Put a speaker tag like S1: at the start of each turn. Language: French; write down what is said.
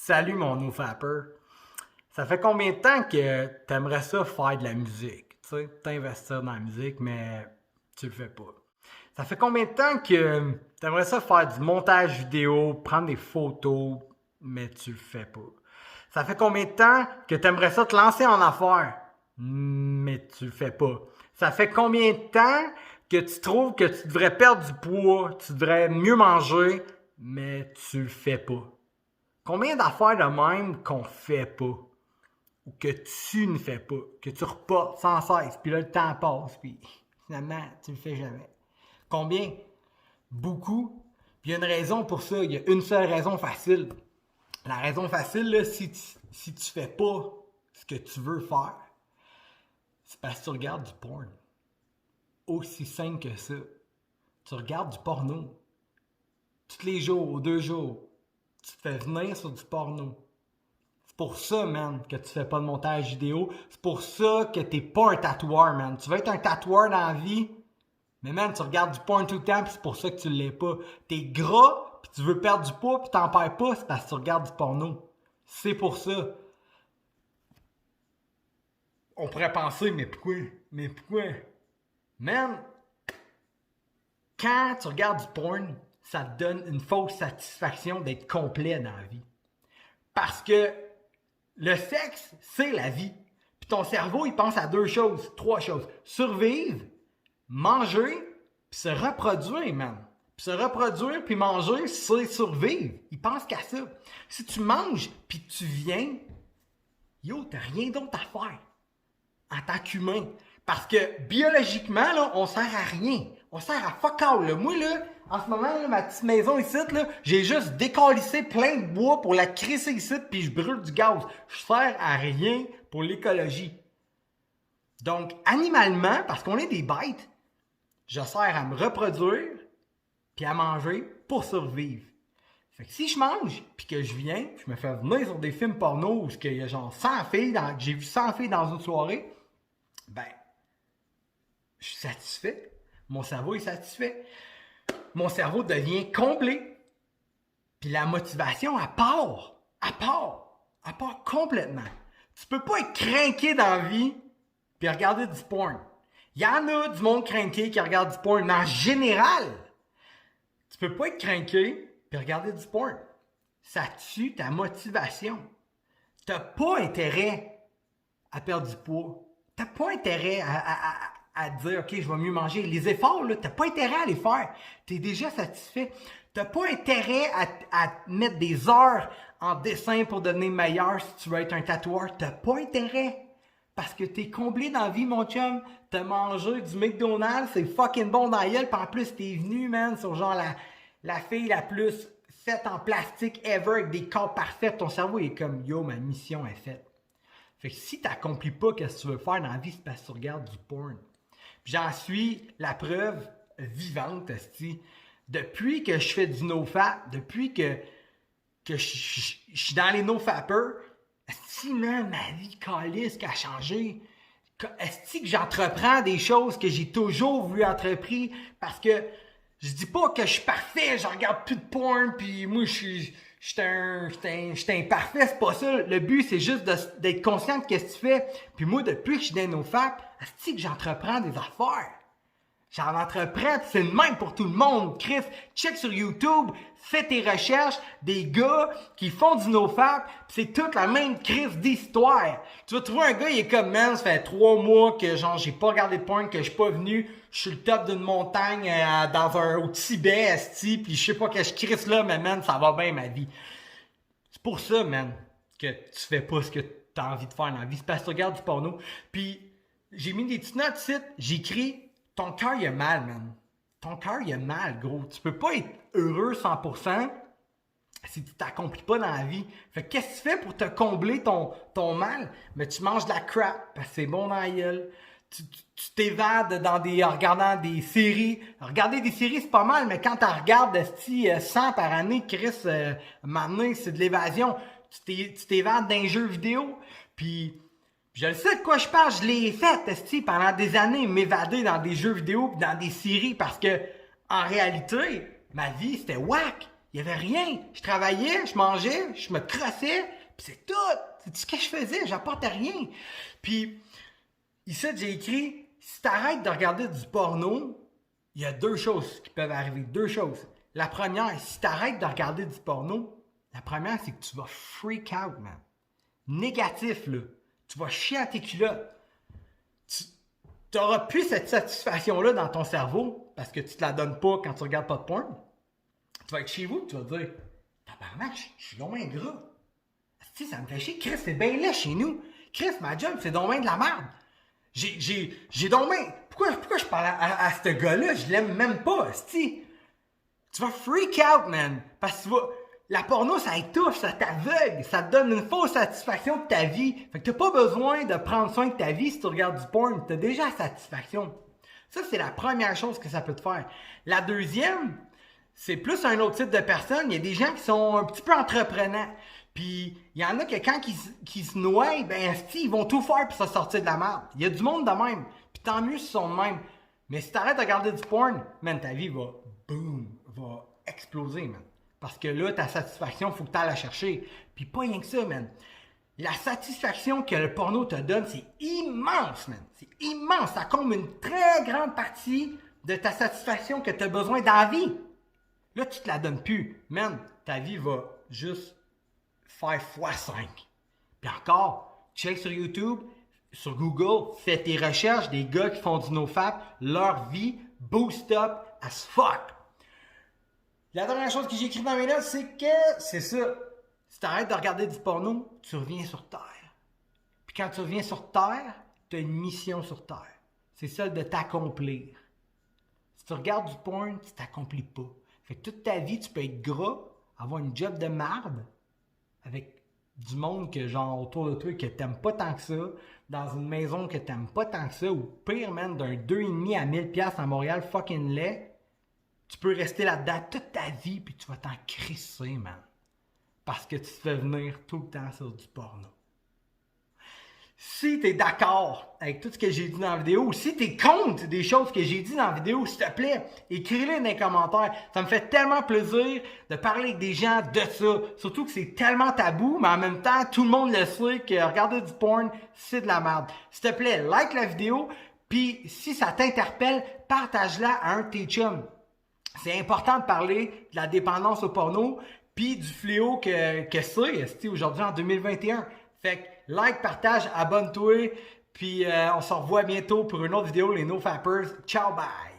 S1: Salut mon nofapper. Ça fait combien de temps que t'aimerais ça faire de la musique? Tu sais, t'investir dans la musique, mais tu le fais pas. Ça fait combien de temps que t'aimerais ça faire du montage vidéo, prendre des photos, mais tu le fais pas? Ça fait combien de temps que t'aimerais ça te lancer en affaires, mais tu le fais pas? Ça fait combien de temps que tu trouves que tu devrais perdre du poids, tu devrais mieux manger, mais tu le fais pas? Combien d'affaires de même qu'on fait pas? Ou que tu ne fais pas? Que tu reportes sans cesse, puis là le temps passe, puis finalement tu le fais jamais. Combien? Beaucoup. Puis il y a une raison pour ça, il y a une seule raison facile. La raison facile, là, si tu fais pas ce que tu veux faire, c'est parce que tu regardes du porn. Aussi simple que ça. Tu regardes du porno. Tous les jours, aux 2 jours. Tu te fais venir sur du porno. C'est pour ça, man, que tu fais pas de montage vidéo. C'est pour ça que t'es pas un tatoueur, man. Tu veux être un tatoueur dans la vie, mais man, tu regardes du porn tout le temps, pis c'est pour ça que tu l'es pas. T'es gras, pis tu veux perdre du poids, pis t'en perds pas, c'est parce que tu regardes du porno. C'est pour ça. On pourrait penser, mais pourquoi? Mais pourquoi? Man, quand tu regardes du porn, ça te donne une fausse satisfaction d'être complet dans la vie. Parce que le sexe, c'est la vie. Puis ton cerveau, il pense à 2 choses, 3 choses. Survivre, manger, puis se reproduire, man. Puis se reproduire, puis manger, c'est survivre. Il pense qu'à ça. Si tu manges, puis tu viens, yo, t'as rien d'autre à faire en tant qu'humain. Parce que biologiquement, là, on sert à rien. On sert à fuck all. Là. Moi, là, en ce moment, là, ma petite maison ici, là, j'ai juste décalissé plein de bois pour la crisser ici, puis je brûle du gaz. Je sers à rien pour l'écologie. Donc, animalement, parce qu'on est des bêtes, je sers à me reproduire, puis à manger pour survivre. Fait que si je mange, puis que je viens, je me fais venir sur des films porno où il y a genre 100 filles, j'ai vu 100 filles dans une soirée, ben, je suis satisfait. Mon cerveau est satisfait. Mon cerveau devient comblé. Puis la motivation, elle part. Elle part complètement. Tu peux pas être craqué dans la vie puis regarder du porn. Il y en a du monde craqué qui regarde du porn, mais en général, tu peux pas être craqué puis regarder du porn. Ça tue ta motivation. T'as pas intérêt à perdre du poids. T'as pas intérêt à dire, OK, je vais mieux manger. Les efforts, là, t'as pas intérêt à les faire. T'es déjà satisfait. T'as pas intérêt à mettre des heures en dessin pour devenir meilleur si tu veux être un tatoueur. T'as pas intérêt. Parce que t'es comblé dans la vie, mon chum. T'as mangé du McDonald's, c'est fucking bon dans la gueule. Puis en plus, t'es venu, man, sur genre la fille la plus faite en plastique ever avec des corps parfaits. Ton cerveau est comme, yo, ma mission est faite. Fait que si t'accomplis pas ce que tu veux faire dans la vie, c'est parce que tu regardes du porn. Puis j'en suis la preuve vivante, esti. Depuis que je fais du nofap, depuis que je suis dans les nofappers, esti, man, ma vie calisse qui a changé. Esti que j'entreprends des choses que j'ai toujours voulu entreprendre parce que je dis pas que je suis parfait, je regarde plus de porn, puis moi je suis imparfait, c'est pas ça. Le but, c'est juste d'être conscient de ce que tu fais. Puis moi, depuis que je suis dans nos facs, c'est que j'entreprends des affaires. J'en entreprends, c'est le même pour tout le monde. Chris, check sur YouTube, fais tes recherches, des gars qui font du nofap, c'est toute la même crise d'histoire. Tu vas trouver un gars, il est comme, man, ça fait 3 mois que genre j'ai pas regardé de porn, que je suis pas venu, je suis le top d'une montagne au Tibet, esti, pis je sais pas que je crisse là, mais man, ça va bien ma vie. C'est pour ça, man, que tu fais pas ce que t'as envie de faire dans la vie. C'est parce que tu regardes du porno. Puis j'ai mis des petites notes ici, j'écris ton cœur, il a mal, man. Ton cœur, il a mal, gros. Tu peux pas être heureux 100% si tu t'accomplis pas dans la vie. Fait que qu'est-ce que tu fais pour te combler ton mal? Mais tu manges de la crap, parce que c'est bon dans la gueule. Tu t'évades en regardant des séries. Regarder des séries, c'est pas mal, mais quand tu regardes 100 par année, Chris, maintenant, c'est de l'évasion. Tu t'évades d'un jeu vidéo, puis je le sais de quoi je parle, je l'ai fait, pendant des années, m'évader dans des jeux vidéo, dans des séries, parce que, en réalité, ma vie, c'était whack. Il n'y avait rien. Je travaillais, je mangeais, je me crossais, puis c'est tout. C'est tout ce que je faisais, j'apportais rien. Puis, ici, j'ai écrit, si tu arrêtes de regarder du porno, il y a deux choses qui peuvent arriver. Deux choses. La première, si tu arrêtes de regarder du porno, la première, c'est que tu vas freak out, man. Négatif, là. Tu vas chier à tes culottes. Tu n'auras plus cette satisfaction-là dans ton cerveau parce que tu te la donnes pas quand tu regardes pas de porn. Tu vas être chez vous, tu vas dire, tabarnak, je suis donc bien gras. Si, ça me fait chier. Chris, c'est bien laid chez nous. Chris, ma job, c'est donc bien de la merde. J'ai donc bien... Pourquoi je parle à ce gars-là? Je l'aime même pas, sti. Tu vas freak out, man. Parce que la porno, ça étouffe, ça t'aveugle. Ça te donne une fausse satisfaction de ta vie. Fait que t'as pas besoin de prendre soin de ta vie si tu regardes du porn. T'as déjà la satisfaction. Ça, c'est la première chose que ça peut te faire. La deuxième, c'est plus un autre type de personne. Il y a des gens qui sont un petit peu entreprenants. Puis, il y en a que quand qui se noient, ben, ils vont tout faire pour se sortir de la merde. Il y a du monde de même. Puis tant mieux s'ils sont de même. Mais si t'arrêtes de regarder du porn, man, ta vie va, boom, va exploser, man. Parce que là, ta satisfaction, il faut que tu ailles la chercher. Puis pas rien que ça, man. La satisfaction que le porno te donne, c'est immense, man. C'est immense. Ça comble une très grande partie de ta satisfaction que tu as besoin dans la vie. Là, tu te la donnes plus. Man, ta vie va juste faire x5. Puis encore, check sur YouTube, sur Google, fais tes recherches des gars qui font du nofap, leur vie boost up as fuck. La dernière chose que j'ai écrit dans mes notes, c'est que c'est ça. Si tu arrêtes de regarder du porno, tu reviens sur Terre. Puis quand tu reviens sur Terre, tu as une mission sur Terre. C'est celle de t'accomplir. Si tu regardes du porn, tu t'accomplis pas. Fait que toute ta vie, tu peux être gras, avoir une job de marde, avec du monde que genre autour de toi que t'aimes pas tant que ça, dans une maison que t'aimes pas tant que ça, ou pire, man, d'un 2,5 à 1000$ à Montréal, fucking laid, tu peux rester là-dedans toute ta vie, puis tu vas t'en crisser, man. Parce que tu te fais venir tout le temps sur du porno. Si t'es d'accord avec tout ce que j'ai dit dans la vidéo, ou si t'es contre des choses que j'ai dit dans la vidéo, s'il te plaît, écris-les dans les commentaires. Ça me fait tellement plaisir de parler avec des gens de ça. Surtout que c'est tellement tabou, mais en même temps, tout le monde le sait que regarder du porn, c'est de la merde. S'il te plaît, like la vidéo, puis si ça t'interpelle, partage-la à un de tes chums. C'est important de parler de la dépendance au porno, puis du fléau que c'est aujourd'hui en 2021. Fait que like, partage, abonne-toi, puis on se revoit bientôt pour une autre vidéo, les NoFappers. Ciao, bye!